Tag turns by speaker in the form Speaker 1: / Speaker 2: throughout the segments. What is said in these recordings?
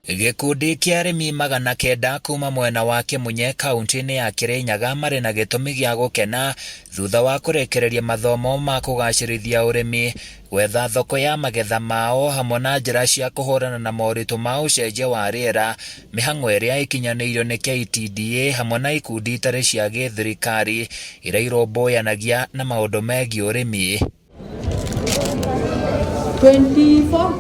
Speaker 1: Gikundi kia arimi 900 kuma mwena wa Kimunye kaunti-ini ya Kirinyaga mari na gitumi gia gukena thutha wa kurekereria mathomo ma kugacirithia urimi, gwetha thoko ya magetha mao hamwe na njira cia kuhurana na moritu ma ucenjia wa riera, mihang'o iria ikinyaniirio ni KTDA hamwe na ikundi itari cia githirikari iria iromboyanagia na maundu megie urimi.
Speaker 2: 24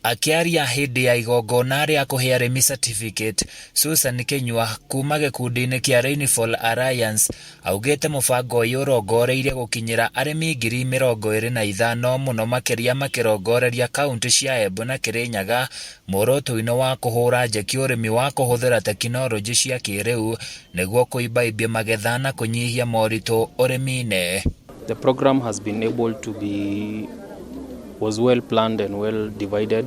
Speaker 1: Akiaria hindi ya igongona ria kuhe arimi certificate, Susan Kinyua kuma gikundi-ini kia Rainfall Alliance augite mubango uyu urongoreirie gukinyira arimi 25,000 muno makiria makirongoreria kaunti cia Embu na Kirinyaga muoroto-ini wa kuhura njeki urimi wa kuhuthira teknoloji cia kiriu niguo kuibaibia magetha na kunyihia moritu urimi-ini.
Speaker 3: The program has been able to was well planned and well divided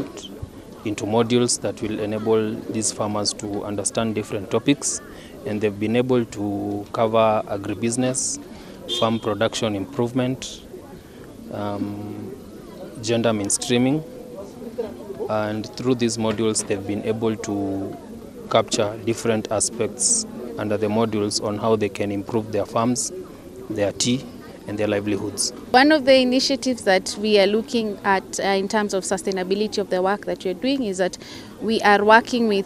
Speaker 3: into modules that will enable these farmers to understand different topics, and they've been able to cover agribusiness, farm production improvement, gender mainstreaming, and through these modules they've been able to capture different aspects under the modules on how they can improve their farms, their tea, and their livelihoods.
Speaker 4: One of the initiatives that we are looking at in terms of sustainability of the work that we're doing is that we are working with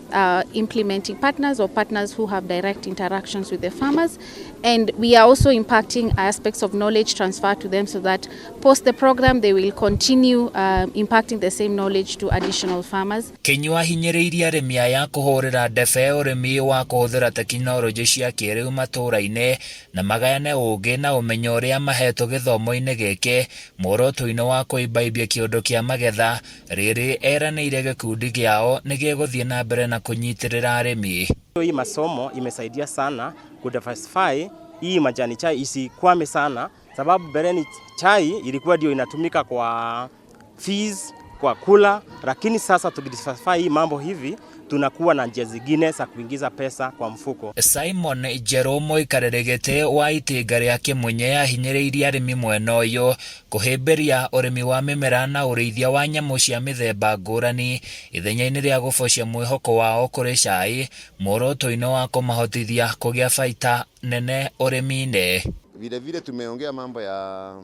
Speaker 4: implementing partners or partners who have direct interactions with the farmers, and we are also impacting aspects of knowledge transfer to them so that post the program they will continue impacting the same knowledge to additional farmers.
Speaker 1: Kinyua hinyiriirie arimi aya kuhurira ndebe urimi wa kuhuthira teknoloji cia kiriu matura-ini na magayane ugi na umenyo uria mahetwo githomo-ini giki muoroto-ini wa kuibaibia kiundu kia magetha riri eraniire gikundi giao nigiguthie na mbere na kunyitirira arimi.
Speaker 5: Hii masomo imesaidia sana kudiversify hii majani chai isikwame sana, sababu bereni chai ilikuwa ndio inatumika kwa fees, kwa kula, lakini sasa tukidiversify hii mambo hivi tunakuwa na njia zingine za kuingiza pesa kwa mfuko.
Speaker 1: Simon Jeromo ikareregete wa itinga ria Kimunye ahinyiriirie arimi mwena uyu kuhimbiria urimi wa mimera na urithia wa nyamu cia mithemba ngurani ithenya-ini ria gubocia mwihoko wao kuri cai muoroto-ini wa kumahotithia kugia baita nene urimi-ini.
Speaker 6: Vile vile tumeongea mambo ya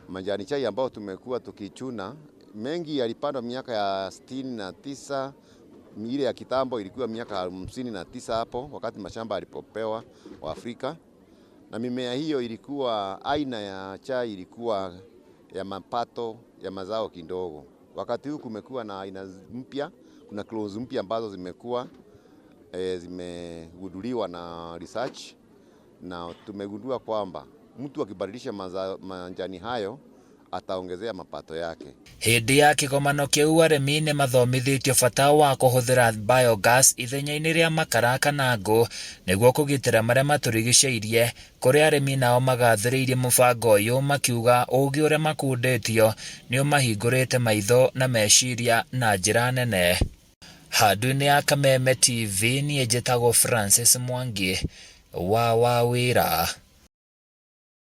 Speaker 6: majani chai ambao tumekuwa tukichuna, mengi yalipandwa miaka ya 69. Ile ya kitambo ilikuwa miaka 59 hapo wakati mashamba alipopewa wa Afrika, na mimea hiyo ilikuwa aina ya chai ilikuwa ya mapato ya mazao kidogo. Wakati huu kumekuwa na aina mpya, kuna clones mpya ambazo zimekuwa zimegunduliwa na research, na tumegundua kwamba mtu akibadilisha majani hayo ataongezea mapato yake.
Speaker 1: Hindi ya kigomano kiu arimi ni mathomithitio bata wa kuhuthira biogas ithenya-ini ria makara kana ngũ niguo kugitira maria maturigicĩirie, kuri arimi nao magathĩrĩirie mũbango ũyũ makiuga ũũgĩ ũrĩa makundĩtio nĩ ũmahingũrĩte maitho na meciria na njĩra nene. Handũ-inĩ ya Kameme TV niĩ njĩtagwo Francis Mwangi wa Wawĩra.